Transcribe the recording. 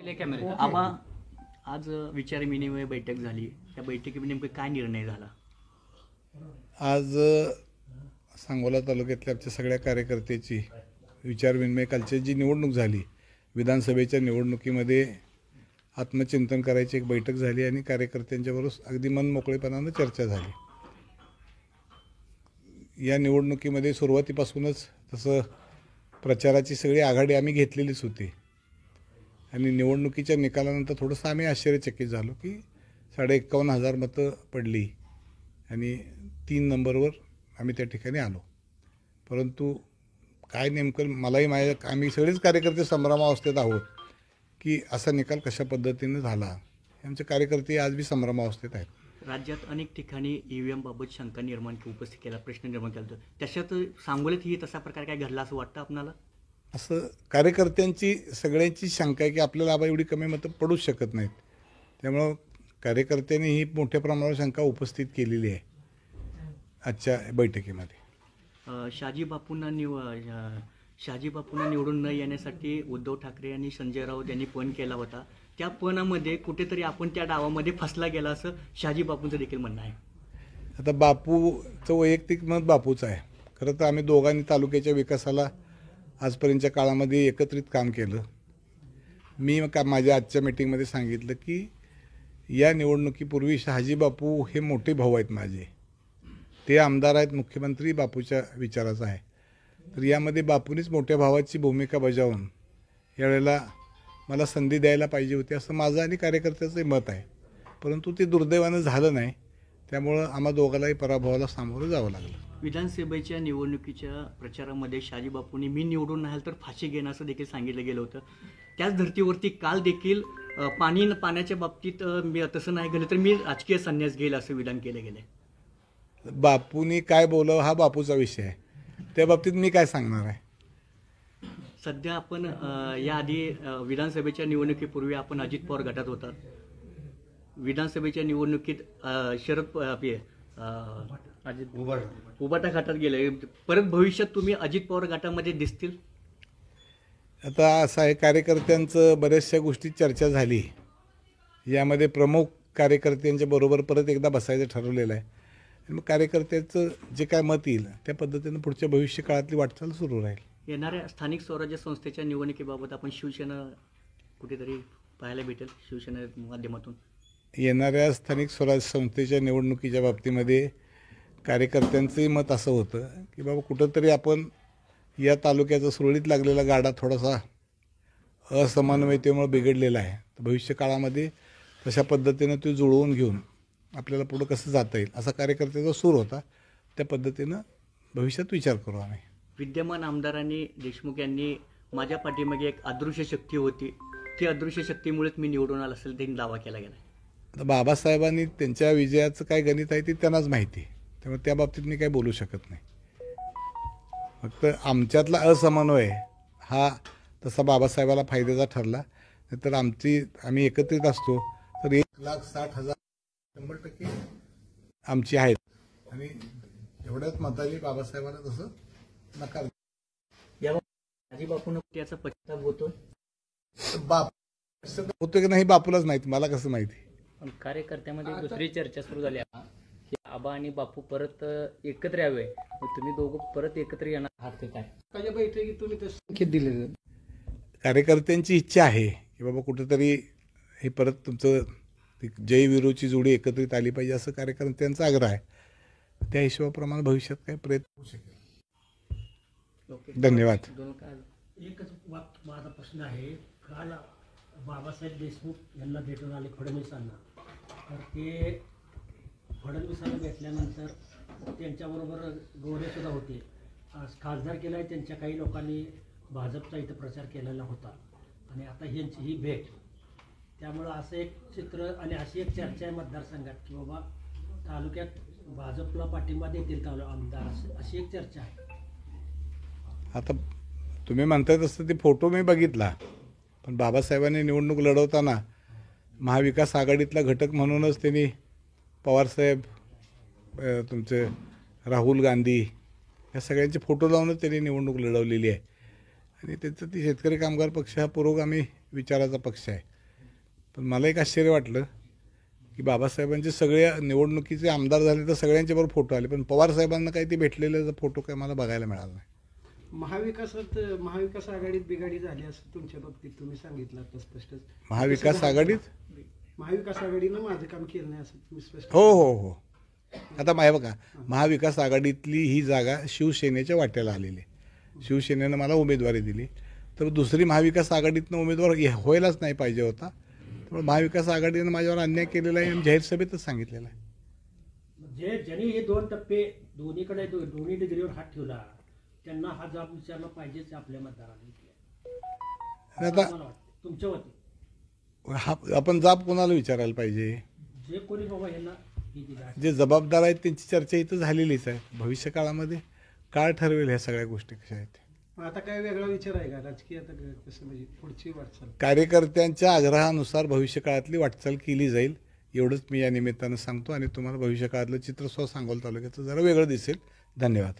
आबा आज विचारविनिमय बैठक झाली, त्या बैठकीमध्ये नेमकं काय निर्णय झाला? आज सांगोला तालुक्यातल्या आमच्या सगळ्या कार्यकर्त्याची विचारविनिमय कालची जी निवडणूक झाली, विधानसभेच्या निवडणुकीमध्ये आत्मचिंतन करायची एक बैठक झाली आणि कार्यकर्त्यांच्याबरोबर अगदी मनमोकळेपणानं चर्चा झाली. या निवडणुकीमध्ये सुरुवातीपासूनच तसं प्रचाराची सगळी आघाडी आम्ही घेतलेलीच होती आणि निवडणुकीच्या निकालानंतर थोडंसं आम्ही आश्चर्यचकित झालो की 51,500 मतं पडली आणि 3 नंबरवर आम्ही त्या ठिकाणी आलो. परंतु काय नेमकं मलाही आम्ही सगळेच कार्यकर्ते संभ्रमावस्थेत आहोत की असा निकाल कशा पद्धतीने झाला. आमचे कार्यकर्ते आज बी संभ्रमावस्थेत आहेत. राज्यात अनेक ठिकाणी EVM बाबत शंका निर्माण उपस्थित केला, प्रश्न निर्माण केला. त्याच्यात सांगोल्यातही तसा प्रकार काय घडला असं वाटतं आपणाला? असं कार्यकर्त्यांची सगळ्यांची शंका आहे की आपल्याला आबा एवढी कमी मतं पडूच शकत नाहीत. त्यामुळं कार्यकर्त्यांनी ही मोठ्या प्रमाणावर शंका उपस्थित केलेली आहे आजच्या बैठकीमध्ये. शहाजी बापूंना निवडून न येण्यासाठी उद्धव ठाकरे आणि संजय राऊत यांनी पण केला होता. त्या पणामध्ये कुठेतरी आपण त्या डावामध्ये फसला गेला असं शहाजी बापूंचं देखील म्हणणं आहे. आता बापूचं वैयक्तिक मत बापूचं आहे. खरं तर आम्ही दोघांनी तालुक्याच्या विकासाला आजपर्यंतच्या काळामध्ये एकत्रित काम केलं. मी माझ्या आजच्या मीटिंगमध्ये सांगितलं की या निवडणुकीपूर्वी शहाजी बापू हे मोठे भाऊ आहेत माझे. ते आमदार आहेत, मुख्यमंत्री बापूच्या विचाराचा आहे. तर यामध्ये बापूंनीच मोठ्या भावाची भूमिका बजावून यावेळेला मला संधी द्यायला पाहिजे होती असं माझं आणि कार्यकर्त्याचं मत आहे. परंतु ते दुर्दैवानं झालं नाही. त्यामुळं आम्हा दोघांनाही पराभवाला सामोरं जावं लागलं. विधानसभेच्या निवडणुकीच्या प्रचारामध्ये शहाजी बापूंनी मी निवडून नाही तर फाशी घेणं असं देखील सांगितलं गेलं होतं. त्याच धर्तीवरती काल देखील पाण्याच्या बाबतीत मी तसं नाही गेलं तर मी राजकीय संन्यास घेईल असं विधान केलं गेलं. बापूंनी काय बोलावं हा बापूचा विषय आहे. त्या बाबतीत मी काय सांगणार आहे. सध्या आपण याआधी विधानसभेच्या निवडणुकीपूर्वी आपण अजित पवार गटात होता. विधानसभेच्या निवडणुकीत शरद उबाटा गटात गेले. परत भविष्यात तुम्ही अजित पवार गटामध्ये दिसतील? आता असं आहे, कार्यकर्त्यांचं बऱ्याचशा गोष्टी चर्चा झाली. यामध्ये प्रमुख कार्यकर्त्यांच्या बरोबर परत एकदा बसायचं ठरवलेलं आहे. आणि मग कार्यकर्त्याचं जे काय मत येईल त्या पद्धतीनं पुढच्या भविष्य काळातली वाटचाल सुरू राहील. येणाऱ्या स्थानिक स्वराज्य संस्थेच्या निवडणुकीबाबत आपण शिवसेना कुठेतरी पाहायला भेटेल शिवसेना माध्यमातून? येणाऱ्या स्थानिक स्वराज्य संस्थेच्या निवडणुकीच्या बाबतीमध्ये कार्यकर्त्यांचंही मत असं होतं की बाबा कुठंतरी आपण या तालुक्याचा सुरळीत लागलेला गाडा थोडासा असमन्वयतेमुळे बिघडलेला आहे. तर भविष्य काळामध्ये तशा पद्धतीनं ते जुळवून घेऊन आपल्याला पुढं कसं जाता येईल असा कार्यकर्त्याचा सूर होता. त्या पद्धतीनं भविष्यात विचार करू आम्ही. विद्यमान आमदारांनी देशमुख यांनी माझ्या पाठीमागे एक अदृश्य शक्ती होती, ती अदृश्य शक्तीमुळेच मी निवडून आला असेल त्यांनी दावा केला गेला. आता बाबासाहेबांनी त्यांच्या विजयाचं काय गणित आहे ते त्यांनाच माहिती. त्यामुळे त्या बाबतीत मी काही बोलू शकत नाही. फक्त आमच्यातला असमन्वय हा तसा बाबासाहेबाला फायद्याचा ठरला. नाहीतर आम्ही एकत्रित असतो तर 1,60,000 100% आमची आहेत आणि एवढ्याच मतांनी बाबासाहेबांना तसं नकार. शहाजी बापूंना त्याचा पश्चाताप होतो होतो की नाही बापूलाच माहिती, मला कसं माहिती. पण कार्यकर्त्यामध्ये दुसरी चर्चा सुरू झाली की आबा आणि बापू परत एकत्र यावे. तुम्ही दोघं परत एकत्र येणार आहात ते काय? बैठकीत तुम्ही संकेत दिले. कार्यकर्त्यांची इच्छा आहे की बाबा कुठेतरी हे परत तुमचं जय वीरूची जोडी एकत्रित आली पाहिजे असं कार्यकर्त्यांचा आग्रह आहे. त्या हिशोबाप्रमाणे भविष्यात काही प्रयत्न होऊ शकेल. धन्यवाद. एकच माझा प्रश्न आहे. काल बाबासाहेब देशमुख यांना भेटून आले फडणवीसांना. तर ते फडणवीसांना भेटल्यानंतर त्यांच्याबरोबर गोरेसुद्धा होते. खासदार केला आहे त्यांच्या काही लोकांनी भाजपचा इथं प्रचार केलेला होता आणि आता ह्यांची ही भेट. त्यामुळं असं एक चित्र आणि अशी एक चर्चा आहे मतदारसंघात की बाबा तालुक्यात भाजपला पाठिंबा देतील आमदार, अशी एक चर्चा आहे. आता तुम्ही म्हणताय तसं ते फोटो मी बघितला. पण बाबासाहेबांनी निवडणूक लढवताना महाविकास आघाडीतला घटक म्हणूनच त्यांनी पवारसाहेब, तुमचे राहुल गांधी या सगळ्यांचे फोटो लावूनच त्यांनी निवडणूक लढवलेली आहे. आणि त्यांचं ती शेतकरी कामगार पक्ष हा पुरोगामी विचाराचा पक्ष आहे. पण मला एक आश्चर्य वाटलं की बाबासाहेबांचे सगळे निवडणुकीचे आमदार झाले तर सगळ्यांच्याबरोबर फोटो आले, पण पवार साहेबांना काही ते भेटलेले फोटो काय मला बघायला मिळाला नाही. महाविकास आघाडीत बिघाडी झाली असं तुमच्या बाबतीत तुम्ही सांगितलं आता स्पष्ट. महाविकास आघाडीत महाविकास आघाडीनं माझं काम केलं नाही असं तुम्ही स्पष्ट. हो. आता हे बघा, महाविकास आघाडीतली ही जागा शिवसेनेच्या वाट्याला आलेली आहे. शिवसेनेनं मला उमेदवारी दिली, तर दुसरी महाविकास आघाडीतनं उमेदवार व्हायलाच नाही पाहिजे होता. त्यामुळे महाविकास आघाडीनं माझ्यावर अन्याय केलेला आहे आणि जाहीर सभेतच सांगितलेलं आहे. ज्यांनी हे 2 टप्पे दोन्ही डिग्रीवर हात ठेवला त्यांना हा जाब विचारला पाहिजेच आपल्या मतदारांनी. आता तुमच्या वतीने आपण जाब कोणाला विचारायला पाहिजे? जे कोणी बाबा यांना हे दिला, जे जबाबदार आहेत त्यांची चर्चा इथं झालेलीच आहे. भविष्य काळामध्ये काळ ठरवेल ह्या सगळ्या गोष्टी कशा आहेत. आता काय वेगळा विचार आहे का राजकीय? आता कसं म्हणजे पुढची वाटचाल कार्यकर्त्यांच्या आग्रहानुसार भविष्य काळातली वाटचाल केली जाईल, एवढंच मी या निमित्तानं सांगतो. आणि तुम्हाला भविष्य काळातलं चित्र सांगोला तालुक्याचं जरा वेगळं दिसेल. धन्यवाद.